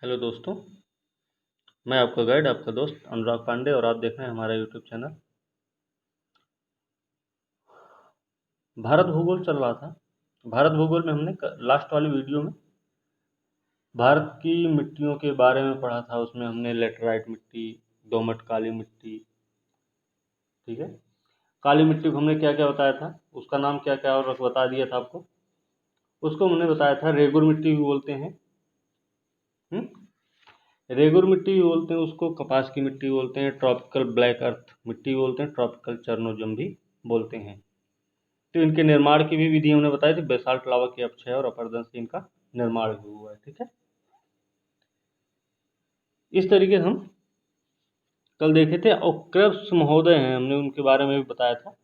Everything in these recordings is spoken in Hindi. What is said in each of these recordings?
हेलो दोस्तों, मैं आपका गाइड, आपका दोस्त अनुराग पांडे और आप देख रहे हैं हमारा यूट्यूब चैनल। भारत भूगोल चल रहा था। भारत भूगोल में हमने लास्ट वाली वीडियो में भारत की मिट्टियों के बारे में पढ़ा था। उसमें हमने लेटराइट मिट्टी, दोमट काली मिट्टी, ठीक है। काली मिट्टी को हमने क्या क्या बताया था, उसका नाम क्या क्या और बता दिया था आपको। उसको हमने बताया था रेगुर मिट्टी भी बोलते हैं। रेगुर मिट्टी भी बोलते हैं उसको, कपास की मिट्टी बोलते हैं, ट्रॉपिकल ब्लैक अर्थ मिट्टी बोलते हैं, ट्रॉपिकल चरनोजम भी बोलते हैं। तो इनके निर्माण की भी विधि हमने बताई थी। बेसाल्ट लावा के अपक्षय और अपरदन से इनका निर्माण भी हुआ है, ठीक है। इस तरीके से हम कल देखे थे। और क्रेब्स महोदय हैं, हमने उनके बारे में भी बताया था।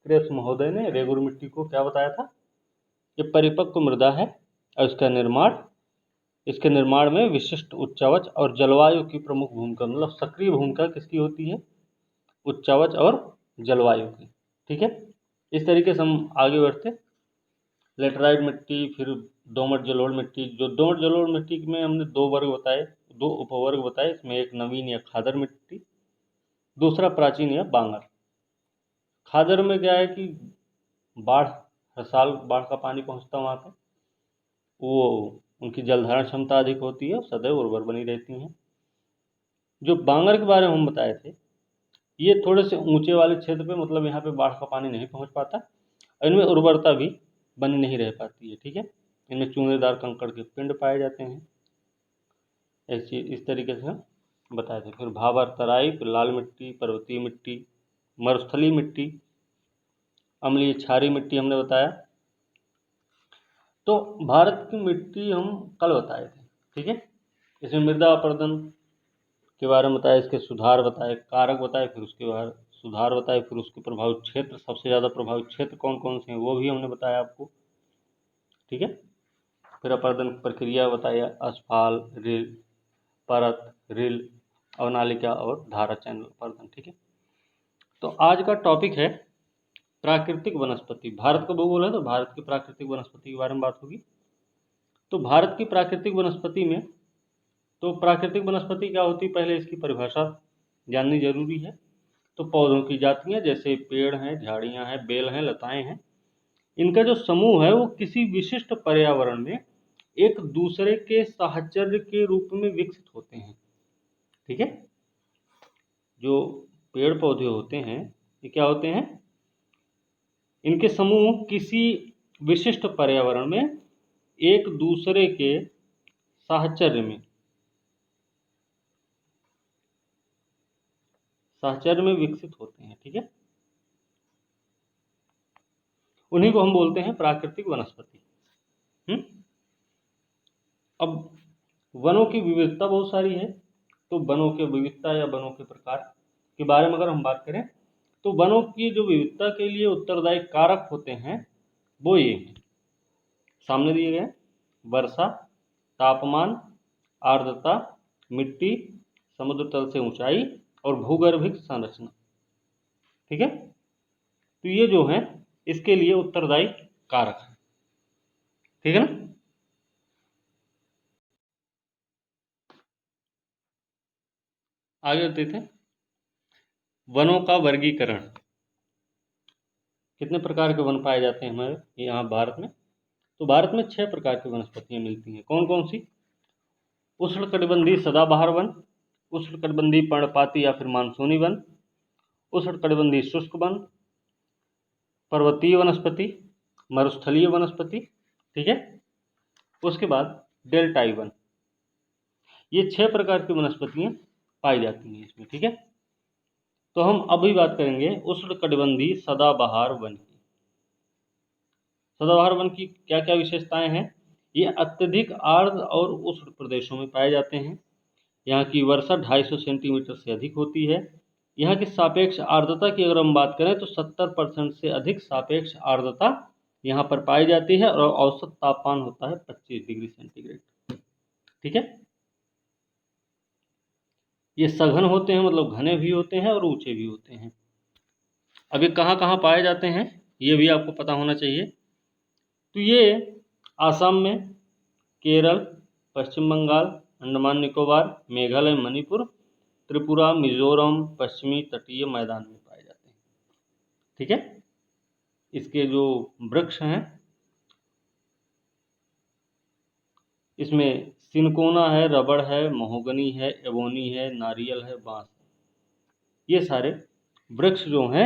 क्रेब्स महोदय ने रेगुर मिट्टी को क्या बताया था, ये परिपक्व मृदा है और इसके निर्माण में विशिष्ट उच्चावच और जलवायु की प्रमुख भूमिका, मतलब सक्रिय भूमिका किसकी होती है, उच्चावच और जलवायु की, ठीक है। इस तरीके से हम आगे बढ़ते। लेटराइट मिट्टी, फिर दोमट जलोढ़ मिट्टी। जो दोमट जलोढ़ मिट्टी में हमने दो वर्ग बताए, दो उपवर्ग बताए। इसमें एक नवीन या खादर मिट्टी, दूसरा प्राचीन या बांगर। खादर में क्या है कि बाढ़, हर साल बाढ़ का पानी पहुंचता वहाँ पे, वो उनकी जलधारण क्षमता अधिक होती है, सदैव उर्वर बनी रहती हैं। जो बांगर के बारे में हम बताए थे, ये थोड़े से ऊंचे वाले क्षेत्र पे, मतलब यहाँ पे बाढ़ का पानी नहीं पहुँच पाता, और इनमें उर्वरता भी बनी नहीं रह पाती है, ठीक है। इनमें चूनेदार कंकड़ के पिंड पाए जाते हैं। ऐसी इस तरीके से हम बताए थे। फिर भाबर, तराई, फिर लाल मिट्टी, पर्वतीय मिट्टी, मरुस्थलीय मिट्टी, अम्लीय क्षारीय मिट्टी हमने बताया। तो भारत की मिट्टी हम कल बताए थे, ठीक है। इसमें मृदा अपरदन के बारे में बताया, इसके सुधार बताए, कारक बताए, फिर उसके बाद सुधार बताए, फिर उसके प्रभावित क्षेत्र, सबसे ज़्यादा प्रभावित क्षेत्र कौन कौन से हैं वो भी हमने बताया आपको, ठीक है। फिर अपरदन प्रक्रिया बताया, असफाल, रिल, परत, रिल, अवनालिका और धारा चैनल अपरदन, ठीक है। तो आज का टॉपिक है प्राकृतिक वनस्पति। भारत का भूगोल है तो भारत की प्राकृतिक वनस्पति के बारे में बात होगी। तो भारत की प्राकृतिक वनस्पति में, तो प्राकृतिक वनस्पति क्या होती है, पहले इसकी परिभाषा जाननी जरूरी है। तो पौधों की जातियां, जैसे पेड़ हैं, झाड़ियां हैं, बेल हैं, लताएं हैं, इनका जो समूह है वो किसी विशिष्ट पर्यावरण में एक दूसरे के साहचर्य के रूप में विकसित होते हैं, ठीक है। जो पेड़ पौधे होते हैं ये क्या होते हैं, इनके समूह किसी विशिष्ट पर्यावरण में एक दूसरे के साहचर्य में विकसित होते हैं, ठीक है। उन्हीं को हम बोलते हैं प्राकृतिक वनस्पति। अब वनों की विविधता बहुत सारी है। तो वनों की विविधता या वनों के प्रकार के बारे में अगर हम बात करें, तो वनों की जो विविधता के लिए उत्तरदायी कारक होते हैं वो ये हैं, सामने दिए गए: वर्षा, तापमान, आर्द्रता, मिट्टी, समुद्र तल से ऊंचाई और भूगर्भिक संरचना, ठीक है। तो ये जो है इसके लिए उत्तरदायी कारक है, ठीक है ना। आगे देते हैं वनों का वर्गीकरण। कितने प्रकार के वन पाए जाते हैं हमारे यहाँ भारत में। तो भारत में 6 प्रकार की वनस्पतियां मिलती हैं। कौन कौन सी? उष्णकटिबंधीय सदाबहार वन, उष्णकटिबंधीय पर्णपाती या फिर मानसूनी वन, उष्णकटिबंधीय शुष्क वन, पर्वतीय वनस्पति, मरुस्थलीय वनस्पति, ठीक है। उसके बाद डेल्टाई वन। ये 6 प्रकार की वनस्पतियां पाई जाती हैं इसमें, ठीक है। तो हम अभी बात करेंगे उष्णकटिबंधीय सदाबहार वन की। सदाबहार वन की क्या क्या विशेषताएं हैं? ये अत्यधिक आर्द्र और उष्ण प्रदेशों में पाए जाते हैं। यहाँ की वर्षा 250 सेंटीमीटर से अधिक होती है। यहाँ की सापेक्ष आर्द्रता की अगर हम बात करें तो 70% से अधिक सापेक्ष आर्द्रता यहाँ पर पाई जाती है, और औसत तापमान होता है 25 डिग्री सेंटीग्रेड, ठीक है। ये सघन होते हैं, मतलब घने भी होते हैं और ऊंचे भी होते हैं। अब ये कहाँ कहाँ पाए जाते हैं ये भी आपको पता होना चाहिए। तो ये आसाम में, केरल, पश्चिम बंगाल, अंडमान निकोबार, मेघालय, मणिपुर, त्रिपुरा, मिजोरम, पश्चिमी तटीय मैदान में पाए जाते हैं। ठीक है, इसके जो वृक्ष हैं इसमें सिनकोना है, रबड़ है, महोगनी है, एबोनी है, नारियल है, बांस है। ये सारे वृक्ष जो हैं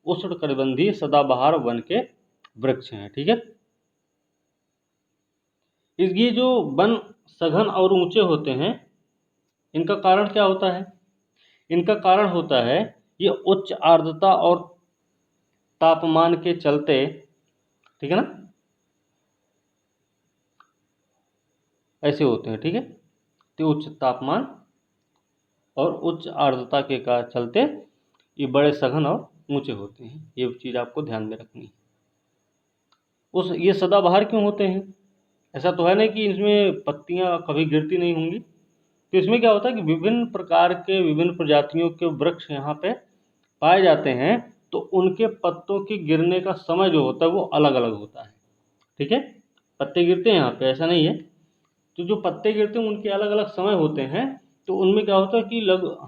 उष्णकटिबंधीय सदाबहार वन के वृक्ष हैं। ठीक है, ये जो वन सघन और ऊंचे होते हैं, इनका कारण क्या होता है? इनका कारण होता है ये उच्च आर्द्रता और तापमान के चलते, ठीक है ना, ऐसे होते हैं। ठीक है, तो उच्च तापमान और उच्च आर्द्रता के चलते ये बड़े सघन और ऊंचे होते हैं। ये चीज़ आपको ध्यान में रखनी है। ये सदाबहार क्यों होते हैं? ऐसा तो है नहीं कि इसमें पत्तियां कभी गिरती नहीं होंगी। तो इसमें क्या होता है कि विभिन्न प्रकार के विभिन्न प्रजातियों के वृक्ष यहाँ पे पाए जाते हैं, तो उनके पत्तों के गिरने का समय जो होता है वो अलग अलग होता है। ठीक है, पत्ते गिरते हैं यहाँ पे, ऐसा नहीं है। तो जो पत्ते गिरते हैं उनके अलग अलग समय होते हैं, तो उनमें क्या होता है कि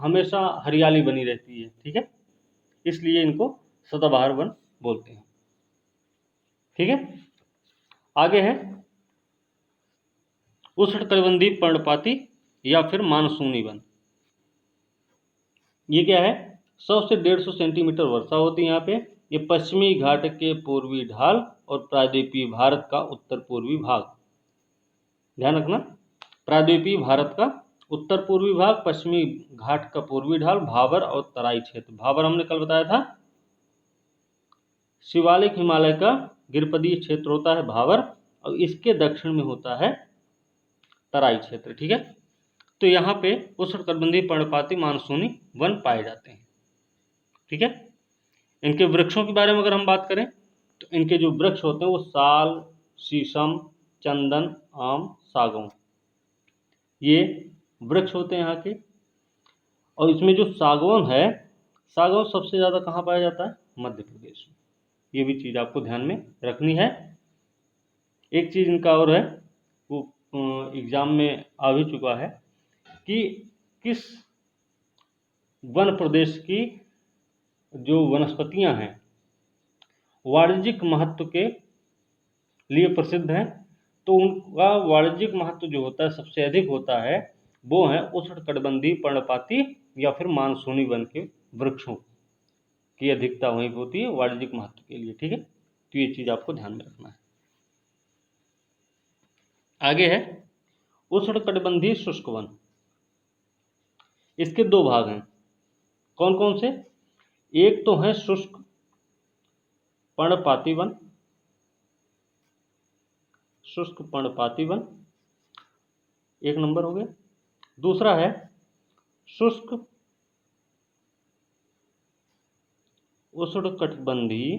हमेशा हरियाली बनी रहती है। ठीक है, इसलिए इनको सदाबहार वन बोलते हैं। ठीक है, आगे है उष्णकटिबंधीय पर्णपाती या फिर मानसूनी वन। ये क्या है? 100 से 150 सेंटीमीटर वर्षा होती है यहाँ पे। ये पश्चिमी घाट के पूर्वी ढाल और प्रायद्वीपीय भारत का उत्तर पूर्वी भाग, ध्यान रखना, प्रायद्वीपीय भारत का उत्तर पूर्वी भाग, पश्चिमी घाट का पूर्वी ढाल, भाबर और तराई क्षेत्र। भाबर हमने कल बताया था, शिवालिक हिमालय का गिरपदीय क्षेत्र होता है भाबर, और इसके दक्षिण में होता है तराई क्षेत्र। ठीक है, तो यहाँ पे उष्णकटिबंधीय पर्णपाती मानसूनी वन पाए जाते हैं। ठीक है, इनके वृक्षों के बारे में अगर हम बात करें तो इनके जो वृक्ष होते हैं वो साल, शीशम, चंदन, आम, सागौन, ये वृक्ष होते हैं यहाँ के। और इसमें जो सागौन है, सागौन सबसे ज़्यादा कहाँ पाया जाता है? मध्य प्रदेश में। ये भी चीज़ आपको ध्यान में रखनी है। एक चीज़ इनका और है, वो एग्जाम में आ भी चुका है कि किस वन प्रदेश की जो वनस्पतियां हैं वाणिज्यिक महत्व के लिए प्रसिद्ध हैं, तो उनका वाणिज्यिक महत्व जो होता है सबसे अधिक होता है वो है उष्णकटिबंधीय पर्णपाती या फिर मानसूनी वन के वृक्षों की अधिकता वहीं होती है वाणिज्यिक महत्व के लिए। ठीक है, तो ये चीज़ आपको ध्यान में रखना है। आगे है उष्णकटिबंधीय शुष्क वन। इसके दो भाग हैं, कौन कौन से? एक तो है शुष्क पर्णपाती वन, शुष्क पर्णपाती वन एक नंबर हो गया। दूसरा है शुष्क उष्णकटिबंधीय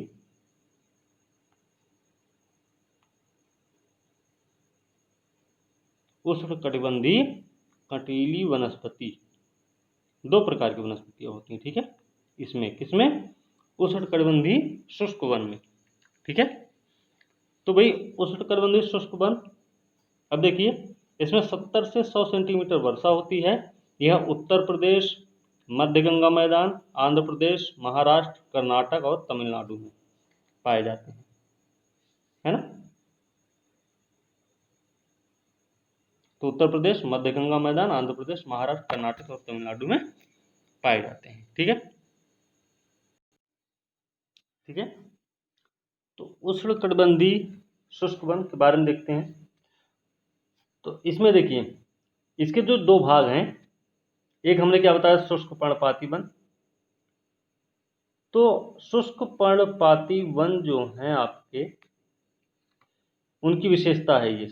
कंटीली वनस्पति। दो प्रकार की वनस्पतियां होती हैं। ठीक है, इसमें किसमें? उष्णकटिबंधीय शुष्क वन में। ठीक है, तो भाई उष्णकटिबंधीय शुष्क वन, अब देखिए इसमें 70 से 100 सेंटीमीटर वर्षा होती है। यह उत्तर प्रदेश, मध्य गंगा मैदान, आंध्र प्रदेश, महाराष्ट्र, कर्नाटक और तमिलनाडु में पाए जाते हैं, है ना। तो उत्तर प्रदेश, मध्य गंगा मैदान, आंध्र प्रदेश, महाराष्ट्र, कर्नाटक और तमिलनाडु में पाए जाते हैं। ठीक है, ठीक है, तो उष्णकटिबंधीय शुष्क वन के बारे में देखते हैं। तो इसमें देखिए इसके जो दो भाग हैं, एक हमने क्या बताया, शुष्क पर्णपाती वन। तो शुष्क पर्णपाती वन जो हैं आपके, उनकी विशेषता है ये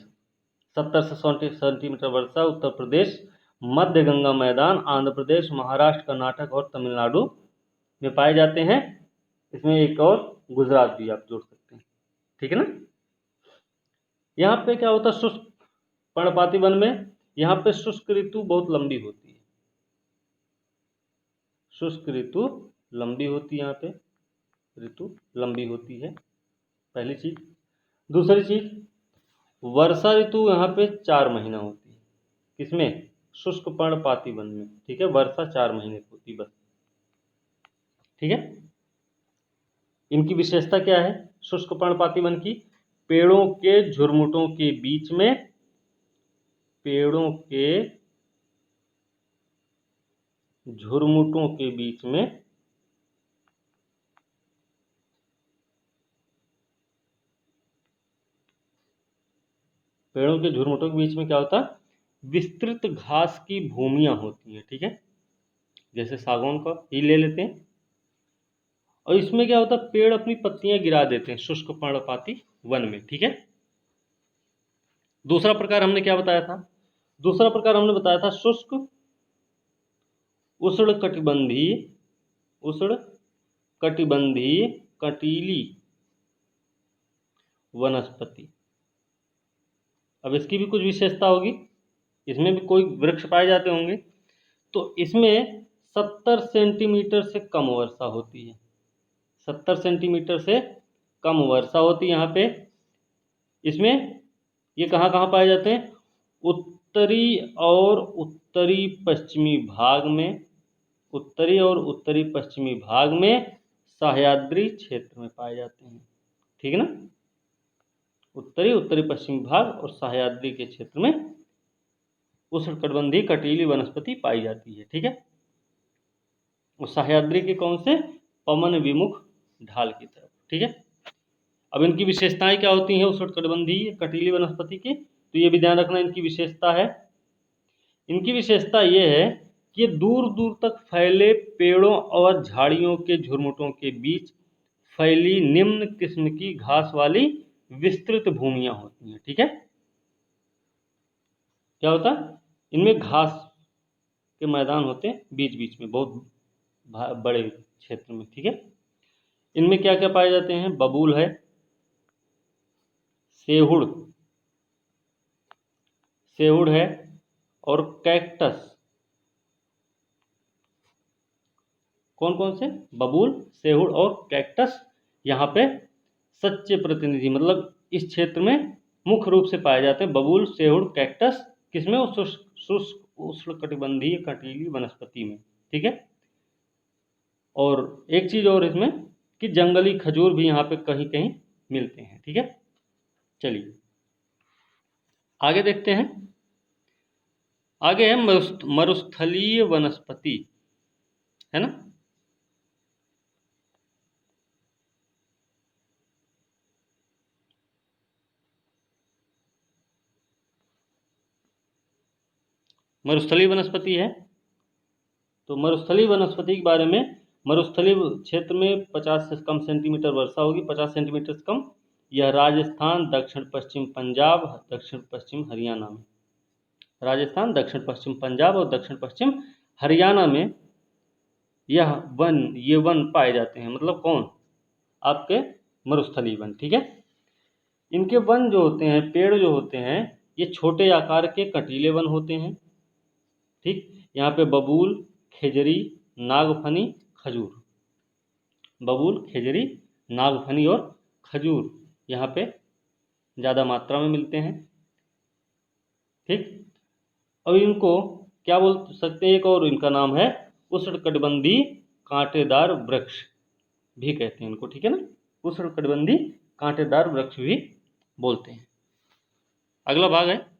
70 से 100 सेंटीमीटर वर्षा, उत्तर प्रदेश, मध्य गंगा मैदान, आंध्र प्रदेश, महाराष्ट्र, कर्नाटक और तमिलनाडु में पाए जाते हैं। इसमें एक और गुजरात भी आप जोड़ सकते हैं। ठीक है ना। यहाँ पे क्या होता है शुष्क पर्णपाती वन में, यहाँ पे शुष्क ऋतु बहुत लंबी होती है, शुष्क ऋतु लंबी होती है, यहाँ पे ऋतु लंबी होती है, पहली चीज। दूसरी चीज, वर्षा ऋतु यहाँ पे 4 महीना होती है। किसमें? शुष्क पर्णपाती वन में, ठीक है। वर्षा 4 महीने की होती बस, ठीक है। इनकी विशेषता क्या है शुष्क पर्णपाती वन की? पेड़ों के झुरमुटों के बीच में, पेड़ों के झुरमुटों के बीच में पेड़ों के झुरमुटों के बीच में क्या होता है? विस्तृत घास की भूमियां होती हैं, ठीक है। जैसे सागौन का ही ले लेते हैं। और इसमें क्या होता है? पेड़ अपनी पत्तियां गिरा देते हैं शुष्क पर्णपाती वन में, ठीक है। दूसरा प्रकार हमने क्या बताया था? दूसरा प्रकार हमने बताया था शुष्क उष्णकटिबंधीय, उष्णकटिबंधीय कटीली वनस्पति। अब इसकी भी कुछ विशेषता होगी, इसमें भी कोई वृक्ष पाए जाते होंगे। तो इसमें 70 सेंटीमीटर से कम वर्षा होती है, 70 सेंटीमीटर से कम वर्षा होती है यहाँ पे। इसमें ये कहाँ कहाँ पाए जाते हैं? उत्तरी और उत्तरी पश्चिमी भाग में, उत्तरी और उत्तरी पश्चिमी भाग में सह्याद्री क्षेत्र में पाए जाते हैं, ठीक है ना। उत्तरी उत्तरी पश्चिमी भाग और सह्याद्री के क्षेत्र में उष्णकटिबंधीय कटीली वनस्पति पाई जाती है, ठीक है। और सह्याद्री के कौन से? पवन विमुख ढाल की तरफ, ठीक है। अब इनकी विशेषताएं क्या होती हैं उष्णकटिबंधीय कटीली वनस्पति की? तो ये भी ध्यान रखना इनकी विशेषता है। इनकी विशेषता ये है कि ये दूर दूर तक फैले पेड़ों और झाड़ियों के झुरमुटों के बीच फैली निम्न किस्म की घास वाली विस्तृत भूमियां होती हैं, ठीक है। क्या होता है? इनमें घास के मैदान होते हैं बीच बीच में, बहुत बड़े क्षेत्र में, ठीक है। इनमें क्या क्या पाए जाते हैं? बबूल है, सेहुड़, सेहुड़ है, और कैक्टस। कौन कौन से? बबूल, सेहुड़ और कैक्टस यहाँ पे सच्चे प्रतिनिधि, मतलब इस क्षेत्र में मुख्य रूप से पाए जाते हैं। बबूल, सेहुड़, कैक्टस किसमें? शुष्क उष्णकटिबंधीय कटीली वनस्पति में, ठीक है। और एक चीज और इसमें कि जंगली खजूर भी यहाँ पे कहीं कहीं मिलते हैं, ठीक है। चलिए आगे देखते हैं। आगे है मरुस्थलीय वनस्पति, है ना। मरुस्थलीय वनस्पति है। तो मरुस्थलीय वनस्पति के बारे में, मरुस्थलीय क्षेत्र में 50 से कम सेंटीमीटर वर्षा होगी, 50 सेंटीमीटर से कम। यह राजस्थान, दक्षिण पश्चिम पंजाब, दक्षिण पश्चिम हरियाणा में, राजस्थान, दक्षिण पश्चिम पंजाब और दक्षिण पश्चिम हरियाणा में ये वन पाए जाते हैं। मतलब कौन? आपके मरुस्थलीय वन, ठीक है। इनके वन जो होते हैं, पेड़ जो होते हैं, ये छोटे आकार के कटीले वन होते हैं, ठीक। यहाँ पे बबूल, खेजरी, नागफनी, खजूर, बबूल, खेजरी, नागफनी और खजूर यहाँ पे ज़्यादा मात्रा में मिलते हैं, ठीक। अब इनको क्या बोल सकते हैं? एक और इनका नाम है उष्णकटिबंधीय कांटेदार वृक्ष भी कहते हैं इनको, ठीक है ना। उष्णकटिबंधीय कांटेदार वृक्ष भी बोलते हैं। अगला भाग है,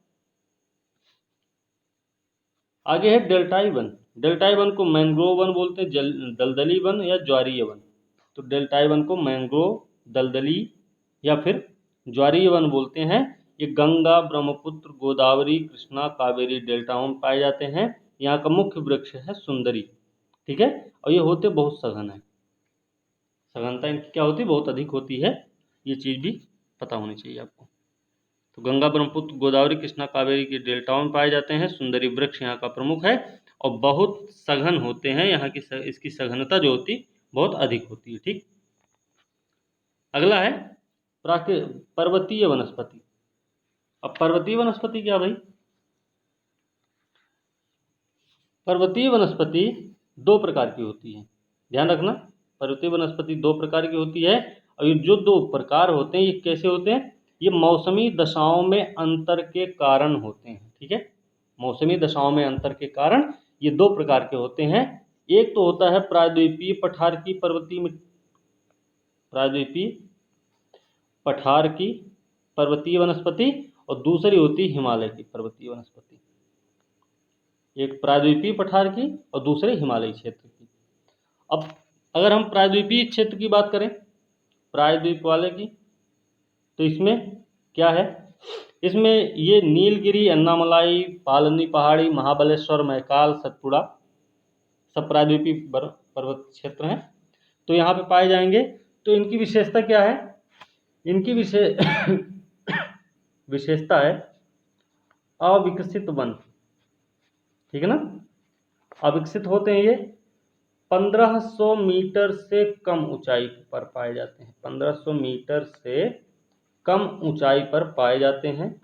आगे है डेल्टाई वन। डेल्टाई वन को मैंग्रोव वन बोलते हैं, दलदली वन या ज्वारीय वन। तो डेल्टाई वन को मैंग्रोव, दलदली या फिर ज्वारीय वन बोलते हैं। ये गंगा, ब्रह्मपुत्र, गोदावरी, कृष्णा, कावेरी डेल्टाओं में पाए जाते हैं। यहाँ का मुख्य वृक्ष है सुंदरी, ठीक है। और ये होते बहुत सघन है, सघनता इनकी क्या होती है? बहुत अधिक होती है। ये चीज़ भी पता होनी चाहिए आपको। तो गंगा, ब्रह्मपुत्र, गोदावरी, कृष्णा, कावेरी के डेल्टाओं में पाए जाते हैं। सुंदरी वृक्ष यहाँ का प्रमुख है और बहुत सघन होते हैं। यहाँ की इसकी सघनता जो होती बहुत अधिक होती है, ठीक। अगला है पर्वतीय वनस्पति। अब पर्वतीय वनस्पति क्या भाई? पर्वतीय वनस्पति दो प्रकार की होती है, ध्यान रखना। पर्वतीय वनस्पति दो प्रकार की होती है। और ये जो दो प्रकार होते हैं ये कैसे होते हैं? ये मौसमी दशाओं में अंतर के कारण होते हैं, ठीक है। मौसमी दशाओं में अंतर के कारण ये दो प्रकार के होते हैं। एक तो होता है प्रायद्वीपीय पठार की पर्वतीय वनस्पति, और दूसरी होती है हिमालय की पर्वतीय वनस्पति। एक प्रायद्वीपीय पठार की और दूसरे हिमालयी क्षेत्र की। अब अगर हम प्रायद्वीपीय क्षेत्र की बात करें, प्रायद्वीप वाले की, तो इसमें क्या है, इसमें ये नीलगिरी, अन्नामलाई, पालनी पहाड़ी, महाबलेश्वर, मैकाल, सतपुड़ा सब प्रायद्वीपीय पर्वत क्षेत्र हैं, तो यहाँ पे पाए जाएंगे। तो इनकी विशेषता क्या है, इनकी विशेषता है अविकसित वन, ठीक है ना। अविकसित होते हैं ये 1500 मीटर से कम ऊंचाई पर पाए जाते हैं। 1500 मीटर से कम ऊंचाई पर पाए जाते हैं।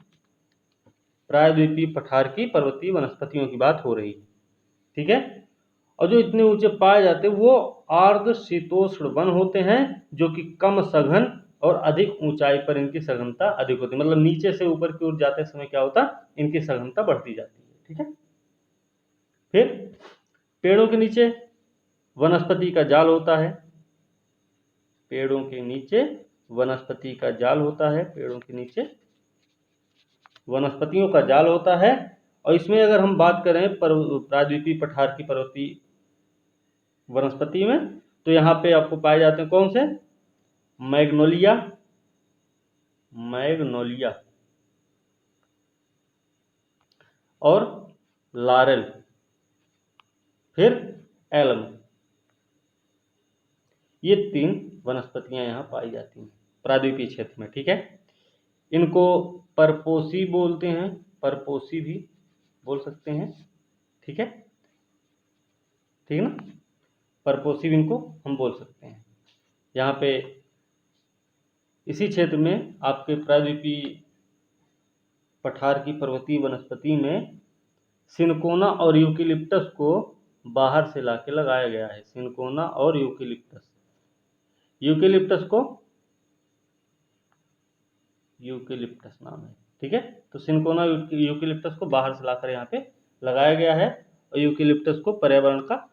प्रायद्वीपीय पठार की पर्वतीय वनस्पतियों की बात हो रही है, ठीक है। और जो इतने ऊंचे पाए जाते हैं वो आर्द्र शीतोष्ण वन होते हैं, जो कि कम सघन और अधिक ऊंचाई पर इनकी सघनता अधिक होती है। मतलब नीचे से ऊपर की ओर जाते समय क्या होता, इनकी सघनता बढ़ती जाती है, ठीक है। फिर पेड़ों के नीचे वनस्पति का जाल होता है। पेड़ों के नीचे वनस्पति का जाल होता है। पेड़ों के नीचे वनस्पतियों का जाल होता है। और इसमें अगर हम बात करें प्रायद्वीपीय पठार की पर्वतीय वनस्पति में, तो यहाँ पे आपको पाए जाते हैं कौन से, मैग्नोलिया और लारेल, फिर एल्म। ये 3 वनस्पतियां यहाँ पाई जाती हैं प्रायद्वीपीय क्षेत्र में, ठीक है। इनको परपोसी बोलते हैं, परपोसी भी बोल सकते हैं, ठीक है, ठीक है ना। परपोसी इनको हम बोल सकते हैं। यहाँ पे इसी क्षेत्र में आपके प्रायद्वीपीय पठार की पर्वतीय वनस्पति में सिनकोना और यूकेलिप्टस को बाहर से लाके लगाया गया है। सिनकोना और यूकेलिप्टस, यूकेलिप्टस नाम है, ठीक है। तो सिनकोना यूकेलिप्टस को बाहर से लाकर यहाँ पे लगाया गया है। और यूकेलिप्टस को पर्यावरण का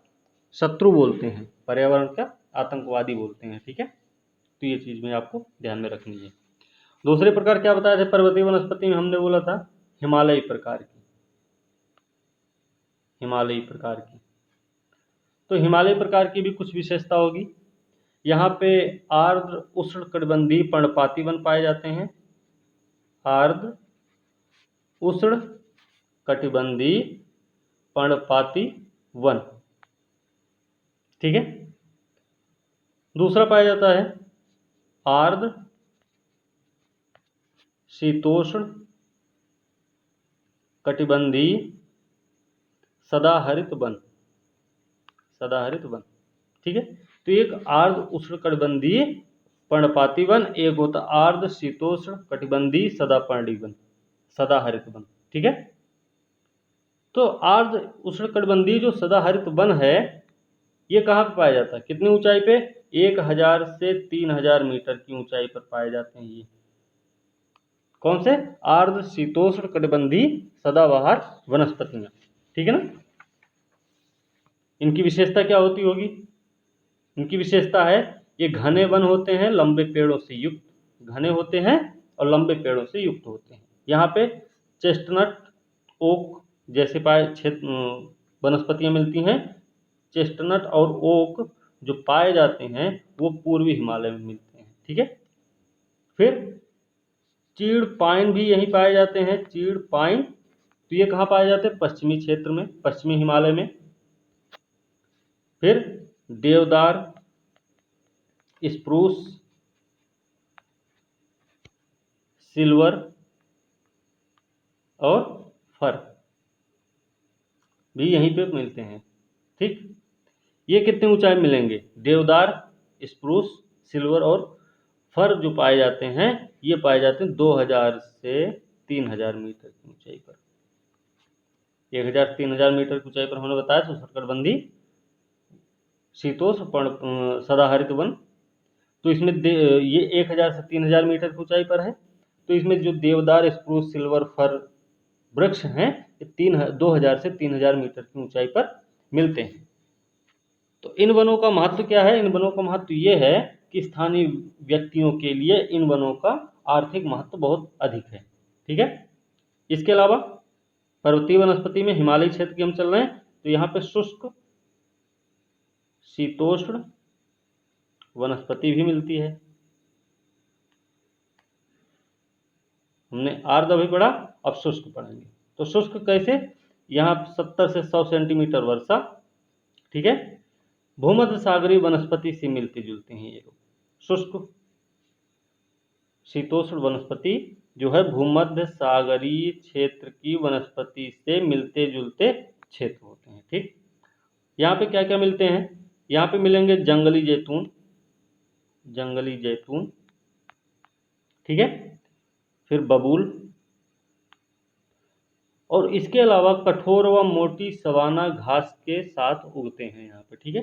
शत्रु बोलते हैं, पर्यावरण का आतंकवादी बोलते हैं, ठीक है। तो ये चीज़ में आपको ध्यान में रखनी है। दूसरे प्रकार क्या बताया था पर्वतीय वनस्पति में, हमने बोला था हिमालयी प्रकार की। हिमालयी प्रकार की, तो हिमालयी प्रकार की भी कुछ विशेषता होगी। यहाँ पे आर्द्र उष्णकटिबंधीय पर्णपाती वन पाए जाते हैं। आर्द्र उष्णकटिबंधीय पर्णपाती वन, ठीक है। दूसरा पाया जाता है आर्द्र शीतोष्ण कटिबंधीय सदाहरित वन, ठीक है। तो एक आर्द्र उष्णकटिबंधीय पर्णपाती वन, एक होता आर्द्र शीतोष्ण कटिबंधीय सदापर्णी वन, सदाहरित वन, ठीक है। तो आर्द्र उष्णकटिबंधीय जो सदाहरित वन है, ये कहाँ पे पाया जाता है, कितनी ऊंचाई पे, 1000 से 3000 मीटर की ऊंचाई पर पाए जाते हैं। ये कौन से, आर्द्र शीतोष्ण कटिबंधीय सदाबहार वनस्पतियां, ठीक है ना। इनकी विशेषता क्या होती होगी, इनकी विशेषता है ये घने वन होते हैं, लंबे पेड़ों से युक्त, घने होते हैं और लंबे पेड़ों से युक्त होते हैं। यहाँ पे चेस्टनट, ओक जैसे वनस्पतियां मिलती हैं। चेस्टनट और ओक जो पाए जाते हैं वो पूर्वी हिमालय में मिलते हैं, ठीक है। फिर चीड़ पाइन भी यहीं पाए जाते हैं। चीड़ पाइन, तो ये कहाँ पाए जाते हैं, पश्चिमी क्षेत्र में, पश्चिमी हिमालय में। फिर देवदार, स्प्रूस, सिल्वर और फर भी यहीं पे मिलते हैं, ठीक। ये कितने ऊंचाई मिलेंगे, देवदार, स्प्रूस, सिल्वर और फर जो पाए जाते हैं, ये पाए जाते हैं 2000 से 3000 मीटर की ऊंचाई पर। 1000 से 3000 मीटर की ऊंचाई पर हमने बताया तो उष्णकटिबंधीय शीतोष्ण सदाहरित वन। तो इसमें ये 1000 से 3000 मीटर की ऊंचाई पर है। तो इसमें जो देवदार, स्प्रूस, सिल्वर, फर वृक्ष हैं ये 2000 से 3000 मीटर की ऊंचाई पर मिलते हैं। तो इन वनों का महत्व क्या है? इन वनों का महत्व ये है कि स्थानीय व्यक्तियों के लिए इन वनों का आर्थिक महत्व बहुत अधिक है। ठीक है। इसके अलावा पर्वतीय वनस्पति में हिमालयी क्षेत्र की हम चल रहे हैं, तो यहाँ पे शुष्क शीतोष्ण वनस्पति भी मिलती है। हमने आर्द्र अभी पढ़ा, अब शुष्क पढ़ेंगे। तो शुष्क कैसे? यहाँ 70 से 100 सेंटीमीटर वर्षा। ठीक है। भूमध्य सागरीय वनस्पति से मिलते जुलते हैं ये लोग। शुष्क शीतोष्ण वनस्पति जो है भूमध्य सागरीय क्षेत्र की वनस्पति से मिलते जुलते क्षेत्र होते हैं। ठीक। यहाँ पे क्या क्या मिलते हैं? यहाँ पे मिलेंगे जंगली जैतून, जंगली जैतून। ठीक है। फिर बबूल, और इसके अलावा कठोर व मोटी सवाना घास के साथ उगते हैं यहाँ पे। ठीक है।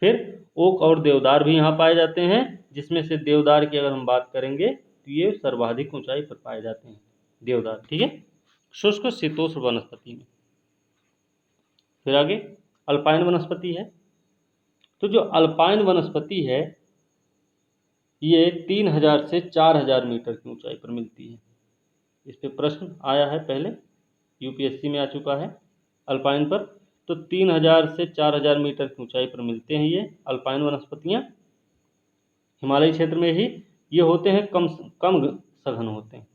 फिर ओक और देवदार भी यहाँ पाए जाते हैं, जिसमें से देवदार की अगर हम बात करेंगे तो ये सर्वाधिक ऊंचाई पर पाए जाते हैं देवदार। ठीक है। शुष्क शीतोष्ण वनस्पति में। फिर आगे अल्पाइन वनस्पति है। तो जो अल्पाइन वनस्पति है ये 3000 से 4000 मीटर की ऊंचाई पर मिलती है। इस पे प्रश्न आया है पहले, यूपीएससी में आ चुका है अल्पाइन पर। तो 3000 से 4000 मीटर की ऊंचाई पर मिलते हैं ये अल्पाइन वनस्पतियां। हिमालयी क्षेत्र में ही ये होते हैं, कम सघन होते हैं।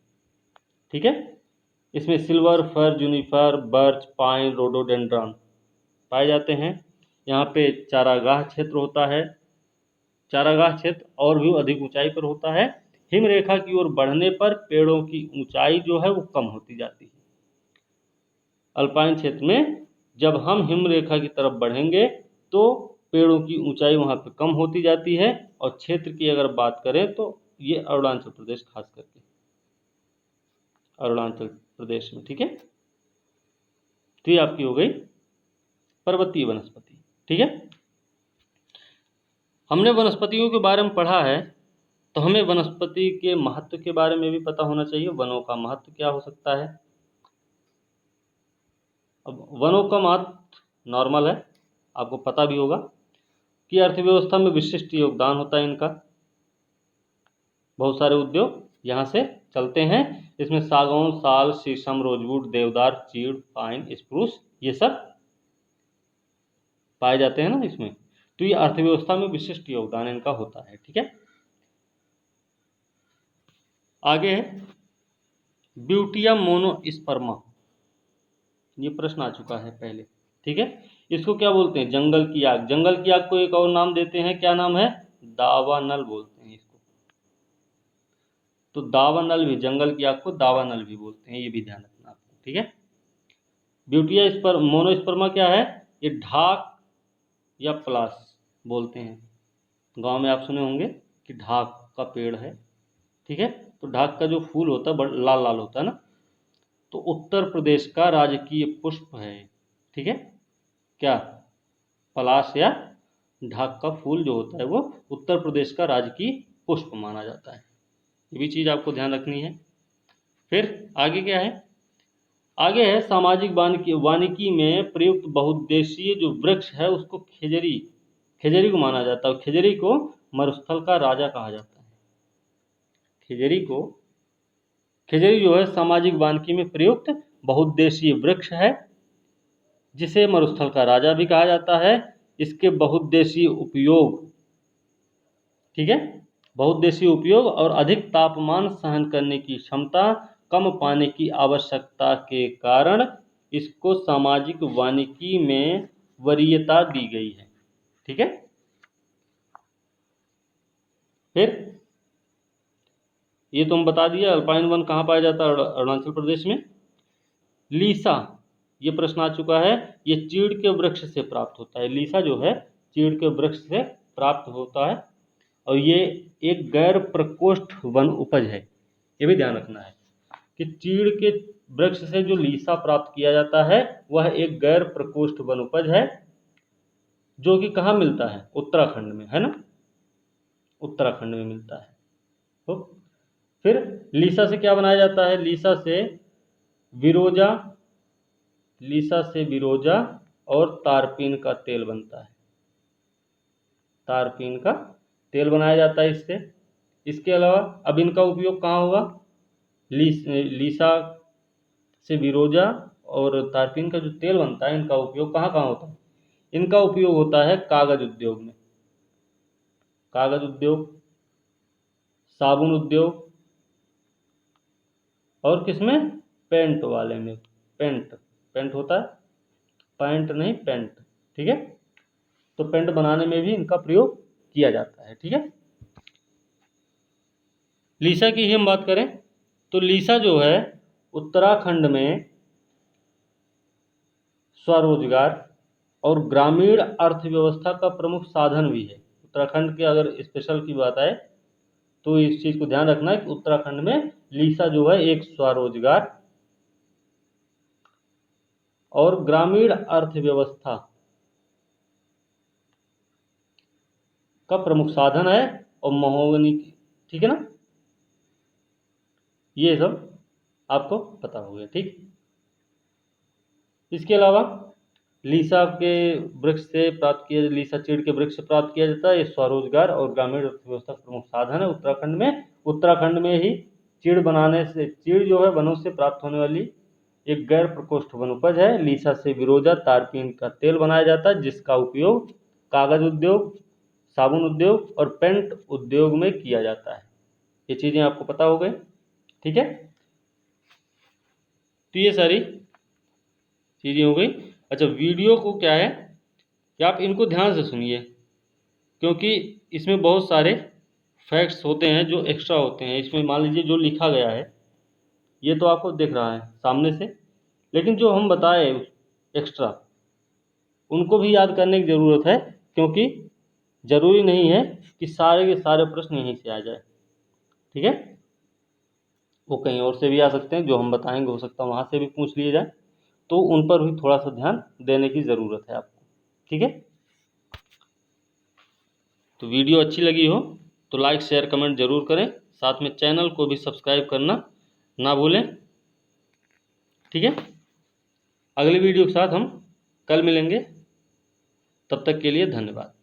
ठीक है। इसमें सिल्वर, फर, जूनिफर, बर्च, पाइन, रोडोडेंड्रॉन पाए जाते हैं। यहाँ पे चारागाह क्षेत्र होता है। चारागाह क्षेत्र और भी अधिक ऊंचाई पर होता है। हिम रेखा की ओर बढ़ने पर पेड़ों की ऊंचाई जो है वो कम होती जाती है। अल्पाइन क्षेत्र में जब हम हिम रेखा की तरफ बढ़ेंगे तो पेड़ों की ऊंचाई वहाँ पे कम होती जाती है। और क्षेत्र की अगर बात करें तो ये अरुणाचल प्रदेश, खास करके अरुणाचल प्रदेश में। ठीक है। तो ये आपकी हो गई पर्वतीय वनस्पति। ठीक है। हमने वनस्पतियों के बारे में पढ़ा है, तो हमें वनस्पति के महत्व के बारे में भी पता होना चाहिए। वनों का महत्व क्या हो सकता है? अब वनों का महत्व नॉर्मल है, आपको पता भी होगा कि अर्थव्यवस्था में विशिष्ट योगदान होता है इनका। बहुत सारे उद्योग यहाँ से चलते हैं। इसमें सागौन, साल, शीशम, रोजवुड, देवदार, चीड़, पाइन, स्प्रूस ये सब पाए जाते हैं ना इसमें। तो ये अर्थव्यवस्था में विशिष्ट योगदान इनका होता है। ठीक है। आगे है ब्यूटिया मोनोस्पर्मा। ये प्रश्न आ चुका है पहले। ठीक है। इसको क्या बोलते हैं? जंगल की आग। जंगल की आग को एक और नाम देते हैं, क्या नाम है? दावानल बोलते हैं इसको। तो दावानल भी, जंगल की आग को दावानल भी बोलते हैं, ये भी ध्यान रखना आपको। ठीक है। ब्यूटिया मोनोस्पर्मा क्या है? ये ढाक या पलास बोलते हैं। गांव में आप सुने होंगे कि ढाक का पेड़ है। ठीक है। तो ढाक का जो फूल होता है बड़ा लाल लाल होता है ना, तो उत्तर प्रदेश का राजकीय पुष्प है। ठीक है। क्या? पलाश या ढाक का फूल जो होता है वो उत्तर प्रदेश का राजकीय पुष्प माना जाता है। ये भी चीज़ आपको ध्यान रखनी है। फिर आगे क्या है? आगे है सामाजिक वानिकी में प्रयुक्त बहुउद्देशीय जो वृक्ष है उसको खेजरी, खेजरी को माना जाता है। खेजरी को मरुस्थल का राजा कहा जाता है। खेजरी जो है सामाजिक वानिकी में प्रयुक्त बहुउद्देशीय वृक्ष है, जिसे मरुस्थल का राजा भी कहा जाता है। इसके बहुउद्देशीय उपयोग, ठीक है, बहुउद्देशीय उपयोग और अधिक तापमान सहन करने की क्षमता, कम पानी की आवश्यकता के कारण इसको सामाजिक वानिकी में वरीयता दी गई है। ठीक है। फिर ये तुम बता दिया अल्पाइन वन कहाँ पाया जाता है? अरुणाचल प्रदेश में। लीसा, ये प्रश्न आ चुका है, ये चीड़ के वृक्ष से प्राप्त होता है। लीसा जो है चीड़ के वृक्ष से प्राप्त होता है और ये एक गैर प्रकोष्ठ वन उपज है। ये भी ध्यान रखना है कि चीड़ के वृक्ष से जो लीसा प्राप्त किया जाता है वह एक गैर प्रकोष्ठ वन उपज है, जो कि कहाँ मिलता है? उत्तराखंड में, है ना। उत्तराखंड में मिलता है। तो फिर लीसा से क्या बनाया जाता है? लीसा से विरोजा, लीसा से विरोजा और तारपीन का तेल बनता है। तारपीन का तेल बनाया जाता है इससे। इसके अलावा अब इनका उपयोग कहाँ होगा? लीसा से विरोजा और तारपीन का जो तेल बनता है, इनका उपयोग कहाँ कहाँ होता है? इनका उपयोग होता है कागज उद्योग में, कागज उद्योग, साबुन उद्योग, और किसमें? पेंट वाले में। पेंट होता है, पैंट नहीं पेंट, ठीक है। तो पेंट बनाने में भी इनका प्रयोग किया जाता है, ठीक है। लीसा की ही हम बात करें तो लीसा जो है उत्तराखंड में स्वरोजगार और ग्रामीण अर्थव्यवस्था का प्रमुख साधन भी है। उत्तराखंड के अगर स्पेशल की बात आए तो इस चीज को ध्यान रखना है कि उत्तराखंड में लीसा जो है एक स्वरोजगार और ग्रामीण अर्थव्यवस्था का प्रमुख साधन है, और महोगनी, ठीक है ना। ये सब आपको पता हो गया, ठीक। इसके अलावा लीसा के वृक्ष से प्राप्त किया, लीसा चीड़ के वृक्ष से प्राप्त किया जाता है। ये स्वरोजगार और ग्रामीण अर्थव्यवस्था का प्रमुख साधन है उत्तराखंड में। उत्तराखंड में ही चीड़ बनाने से, चीड़ जो है वनों से प्राप्त होने वाली एक गैर प्रकोष्ठ वनोपज है। लीसा से विरोजा तारपीन का तेल बनाया जाता है, जिसका उपयोग कागज उद्योग, साबुन उद्योग और पेंट उद्योग में किया जाता है। ये चीजें आपको पता हो गई, ठीक है। तो ये सारी चीजें हो गई। अच्छा, वीडियो को क्या है कि आप इनको ध्यान से सुनिए, क्योंकि इसमें बहुत सारे फैक्ट्स होते हैं जो एक्स्ट्रा होते हैं। इसमें मान लीजिए जो लिखा गया है ये तो आपको दिख रहा है सामने से, लेकिन जो हम बताए एक्स्ट्रा उनको भी याद करने की ज़रूरत है, क्योंकि ज़रूरी नहीं है कि सारे के सारे प्रश्न यहीं से आ जाए, ठीक है। वो कहीं और से भी आ सकते हैं, जो हम बताएंगे हो सकता है वहाँ से भी पूछ लिए जाए, तो उन पर भी थोड़ा सा ध्यान देने की ज़रूरत है आपको, ठीक है। तो वीडियो अच्छी लगी हो तो लाइक शेयर कमेंट जरूर करें, साथ में चैनल को भी सब्सक्राइब करना ना भूलें, ठीक है। अगली वीडियो के साथ हम कल मिलेंगे, तब तक के लिए धन्यवाद।